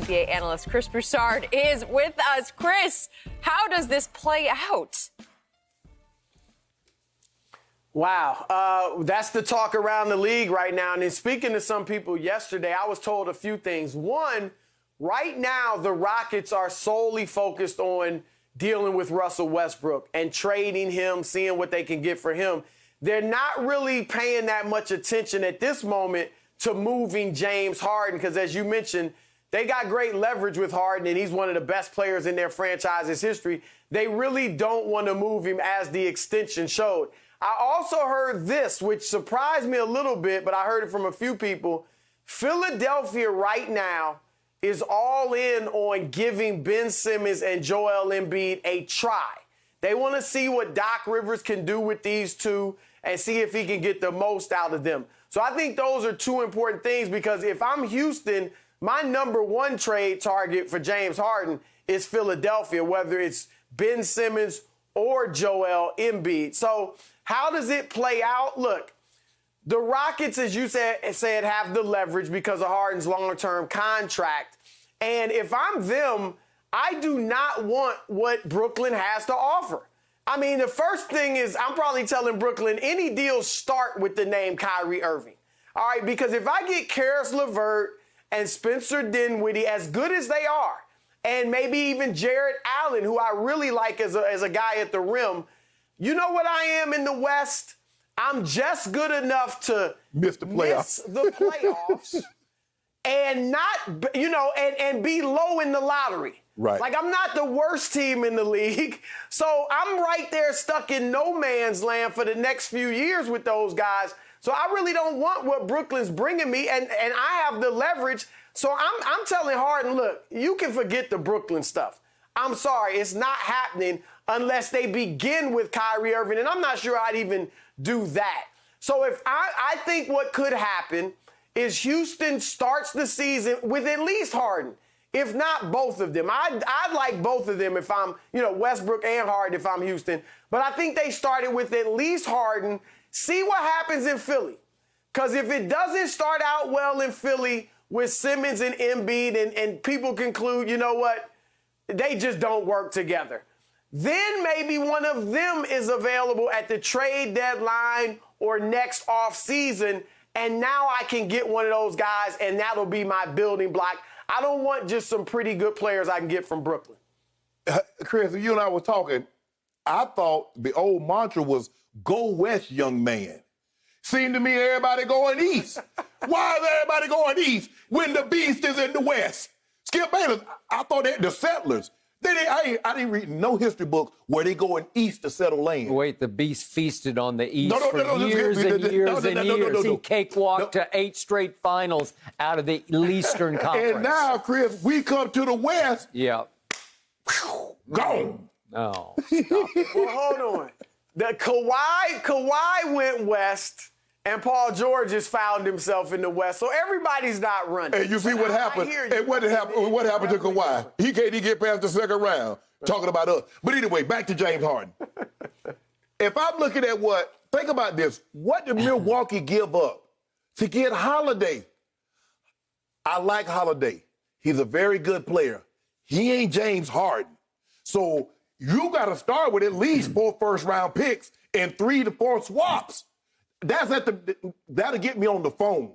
NBA analyst Chris Broussard is with us. Chris, how does this play out? Wow, that's the talk around the league right now. And in speaking to some people yesterday, I was told a few things. One, right now, the Rockets are solely focused on dealing with Russell Westbrook and trading him, seeing what they can get for him. They're not really paying that much attention at this moment to moving James Harden because, as you mentioned, they got great leverage with Harden, and he's one of the best players in their franchise's history. They really don't want to move him, as the extension showed. I also heard this, which surprised me a little bit, but I heard it from a few people. Philadelphia right now is all in on giving Ben Simmons and Joel Embiid a try. They want to see what Doc Rivers can do with these two and see if he can get the most out of them. So I think those are two important things because if I'm Houston, my number one trade target for James Harden is Philadelphia, whether it's Ben Simmons or Joel Embiid. So how does it play out? Look, the Rockets, as you said, have the leverage because of Harden's long-term contract. And if I'm them, I do not want what Brooklyn has to offer. I mean, the first thing is I'm probably telling Brooklyn any deals start with the name Kyrie Irving. All right, because if I get Karis LeVert and Spencer Dinwiddie, as good as they are, and maybe even Jarrett Allen, who I really like as a guy at the rim, you know what I am in the West? I'm just good enough to miss the playoffs and not, and be low in the lottery. Right. Like, I'm not the worst team in the league. So I'm right there stuck in no man's land for the next few years with those guys. So I really don't want what Brooklyn's bringing me, and I have the leverage. So I'm telling Harden, look, you can forget the Brooklyn stuff. I'm sorry, it's not happening unless they begin with Kyrie Irving, and I'm not sure I'd even do that. So if I think what could happen is Houston starts the season with at least Harden, if not both of them. I'd like both of them if I'm, Westbrook and Harden if I'm Houston. But I think they started with at least Harden. See what happens in Philly. Because if it doesn't start out well in Philly with Simmons and Embiid and people conclude, you know what, they just don't work together, then maybe one of them is available at the trade deadline or next offseason, and now I can get one of those guys, and that'll be my building block. I don't want just some pretty good players I can get from Brooklyn. Chris, you and I were talking, I thought the old mantra was, go west, young man. Seemed to me everybody going east. Why is everybody going east when the beast is in the west? Skip Bayless, I thought the settlers. I didn't read no history book where they going east to settle land. Wait, the beast feasted on the east for years and years. He cakewalked to 8 straight finals out of the Eastern Conference. And now, Chris, we come to the west. Yeah. Gone. Oh, Well, hold on. The Kawhi went west, and Paul George has found himself in the west. So everybody's not running. And you see what happened. And what happened to Kawhi? He can't even get past the second round. Talking about us. But anyway, back to James Harden. If I'm looking at think about this. What did Milwaukee give up to get Holiday? I like Holiday. He's a very good player. He ain't James Harden. So you got to start with at least 4 first-round picks and 3 to 4 swaps. That'll get me on the phone.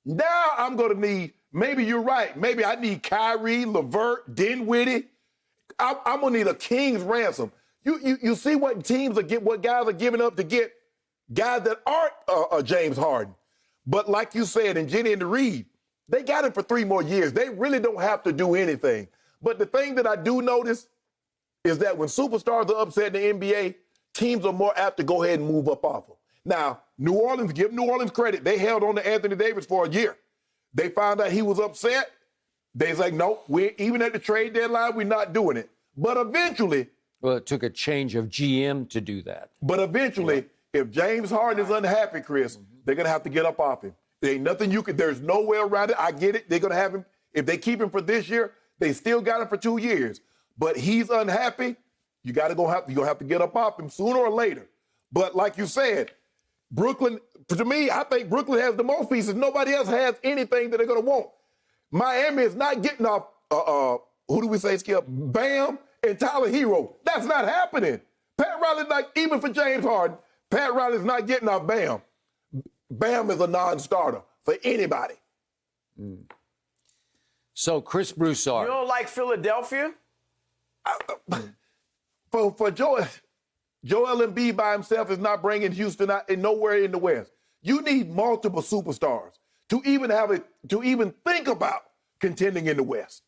Now I'm going to need, maybe you're right, maybe I need Kyrie, LeVert, Dinwiddie. I'm going to need a king's ransom. You see what what guys are giving up to get guys that aren't James Harden. But like you said, and Jenny and the Reed, they got him for 3 more years. They really don't have to do anything. But the thing that I do notice is that when superstars are upset in the NBA, teams are more apt to go ahead and move up off them. Now, give New Orleans credit. They held on to Anthony Davis for a year. They found out he was upset. They was like, nope, even at the trade deadline, we're not doing it. But eventually... Well, it took a change of GM to do that. But eventually, if James Harden is unhappy, Chris, they're going to have to get up off him. There ain't nothing there's no way around it. I get it. They're going to have him. If they keep him for this year, they still got him for 2 years. But he's unhappy. You're going to have to get up off him sooner or later. But like you said, Brooklyn, to me, I think Brooklyn has the most pieces. Nobody else has anything that they're going to want. Miami is not getting off who do we say, Skip? Bam and Tyler Hero. That's not happening. Pat Riley's not, even for James Harden, Pat Riley's not getting off Bam. Bam is a non-starter for anybody. So, Chris Broussard. You don't like Philadelphia? For Joel Embiid by himself is not bringing Houston out and nowhere in the West. You need multiple superstars to even think about contending in the West.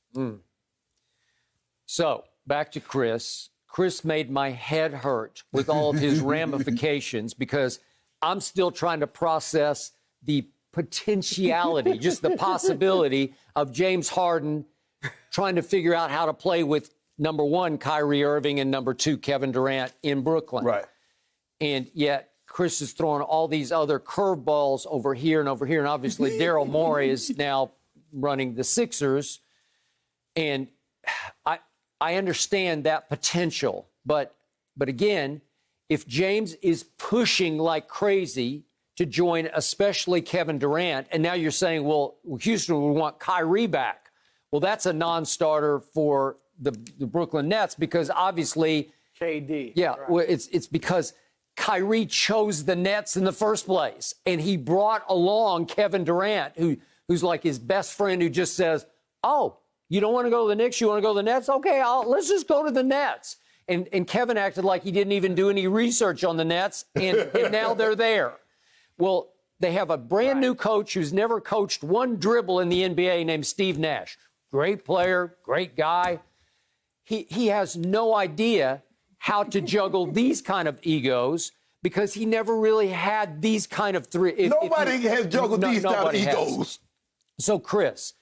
So, back to Chris. Chris made my head hurt with all of his ramifications because I'm still trying to process the potentiality, just the possibility of James Harden trying to figure out how to play with, number one, Kyrie Irving, and number two, Kevin Durant in Brooklyn. Right. And yet Chris is throwing all these other curveballs over here and over here. And obviously Daryl Morey is now running the Sixers. And I understand that potential. But again, if James is pushing like crazy to join especially Kevin Durant, and now you're saying, well, Houston would want Kyrie back. Well, that's a non-starter for the Brooklyn Nets because obviously KD. Yeah, right. well, it's because Kyrie chose the Nets in the first place, and he brought along Kevin Durant, who's like his best friend, who just says, "Oh, you don't want to go to the Knicks? You want to go to the Nets? Okay, let's just go to the Nets." And Kevin acted like he didn't even do any research on the Nets, and now they're there. Well, they have a brand new coach who's never coached one dribble in the NBA named Steve Nash. Great player, great guy. He has no idea how to juggle these kind of egos because he never really had these kind of three. Nobody has juggled these kind of egos. So, Chris,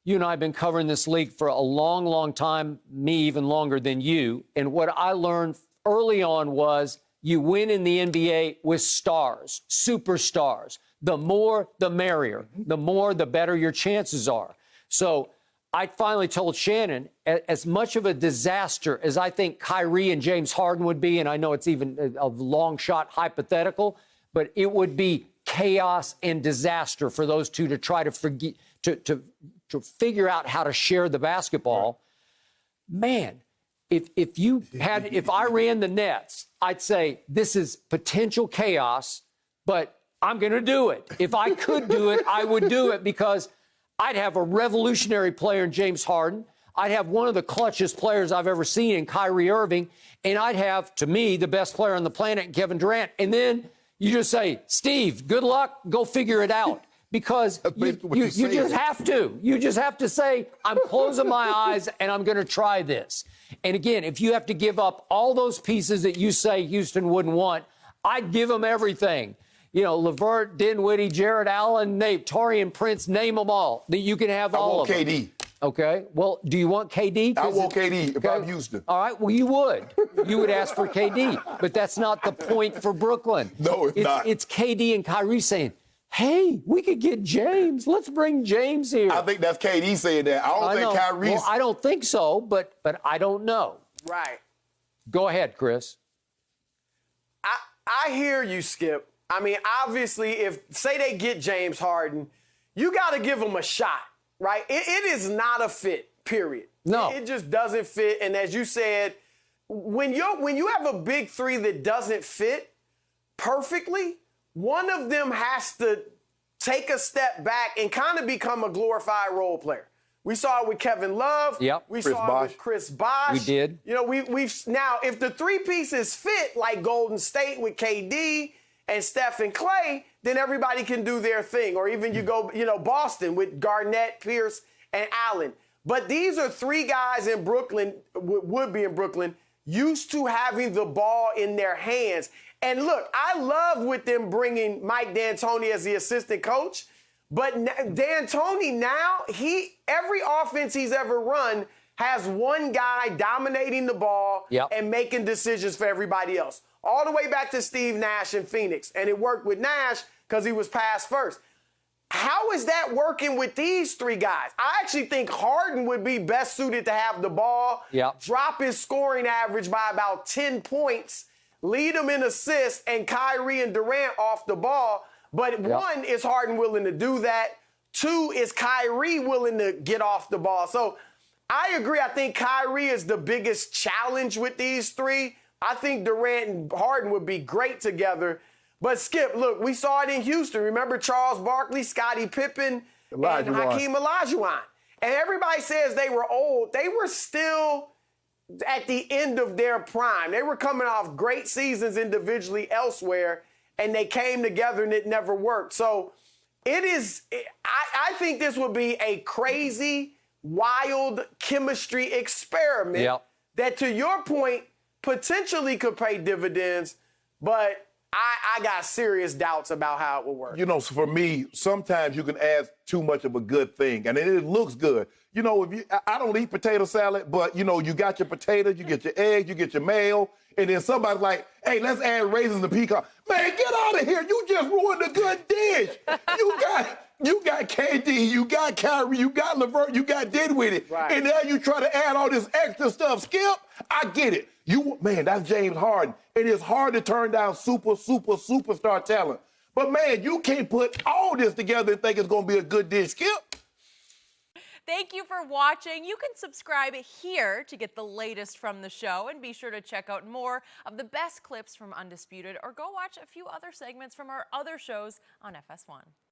you and I have been covering this league for a long, long time, me even longer than you. And what I learned early on was you win in the NBA with stars, superstars. The more, the merrier. The more, the better your chances are. So I finally told Shannon, as much of a disaster as I think Kyrie and James Harden would be, and I know it's even a long shot hypothetical, but it would be chaos and disaster for those two to try to figure out how to share the basketball. Man, if I ran the Nets, I'd say this is potential chaos, but I'm going to do it. If I could do it, I would do it because I'd have a revolutionary player in James Harden. I'd have one of the clutchest players I've ever seen in Kyrie Irving. And I'd have, to me, the best player on the planet in Kevin Durant. And then you just say, Steve, good luck. Go figure it out. Because you just have to. You just have to say, I'm closing my eyes and I'm going to try this. And again, if you have to give up all those pieces that you say Houston wouldn't want, I'd give them everything. You know, LeVert, Dinwiddie, Jared Allen, Taurean Prince, name them all. That you can have all of them. I want KD. Okay. Well, do you want KD? I want KD if I'm Houston. All right. Well, you would. You would ask for KD. But that's not the point for Brooklyn. No, it's not. It's KD and Kyrie saying, hey, we could get James. Let's bring James here. I think that's KD saying that. I don't think Kyrie's. Well, I don't think so, but I don't know. Right. Go ahead, Chris. I hear you, Skip. I mean, obviously, if, say they get James Harden, you got to give him a shot, right? It is not a fit, period. No. It just doesn't fit. And as you said, when you have a big three that doesn't fit perfectly, one of them has to take a step back and kind of become a glorified role player. We saw it with Kevin Love. Yep. We saw it with Chris Bosh. We did. You know, we've now, if the three pieces fit like Golden State with KD and Steph and Clay, then everybody can do their thing. Or even you go, Boston with Garnett, Pierce, and Allen. But these are three guys in Brooklyn, would be in Brooklyn, used to having the ball in their hands. And look, I love with them bringing Mike D'Antoni as the assistant coach. But D'Antoni now, every offense he's ever run has one guy dominating the ball and making decisions for everybody else. All the way back to Steve Nash in Phoenix. And it worked with Nash because he was pass first. How is that working with these three guys? I actually think Harden would be best suited to have the ball, drop his scoring average by about 10 points, lead him in assists, and Kyrie and Durant off the ball. But one, is Harden willing to do that? Two, is Kyrie willing to get off the ball? So I agree. I think Kyrie is the biggest challenge with these three. I think Durant and Harden would be great together. But, Skip, look, we saw it in Houston. Remember Charles Barkley, Scottie Pippen, and Hakeem Olajuwon. And everybody says they were old. They were still at the end of their prime. They were coming off great seasons individually elsewhere, and they came together and it never worked. So I think this would be a crazy, wild chemistry experiment that, to your point, potentially could pay dividends, but I got serious doubts about how it will work. You know, so for me, sometimes you can ask too much of a good thing, and it looks good. You know, I don't eat potato salad, but, you know, you got your potatoes, you get your eggs, you get your mayo, and then somebody's like, hey, let's add raisins and pecans. Man, get out of here. You just ruined a good dish. You got KD, you got Kyrie, you got LeVert, you got Dinwiddie. Right. And now you try to add all this extra stuff. Skip, I get it. Man, that's James Harden. It is hard to turn down superstar talent. But, man, you can't put all this together and think it's going to be a good dish. Skip. Thank you for watching. You can subscribe here to get the latest from the show, and be sure to check out more of the best clips from Undisputed, or go watch a few other segments from our other shows on FS1.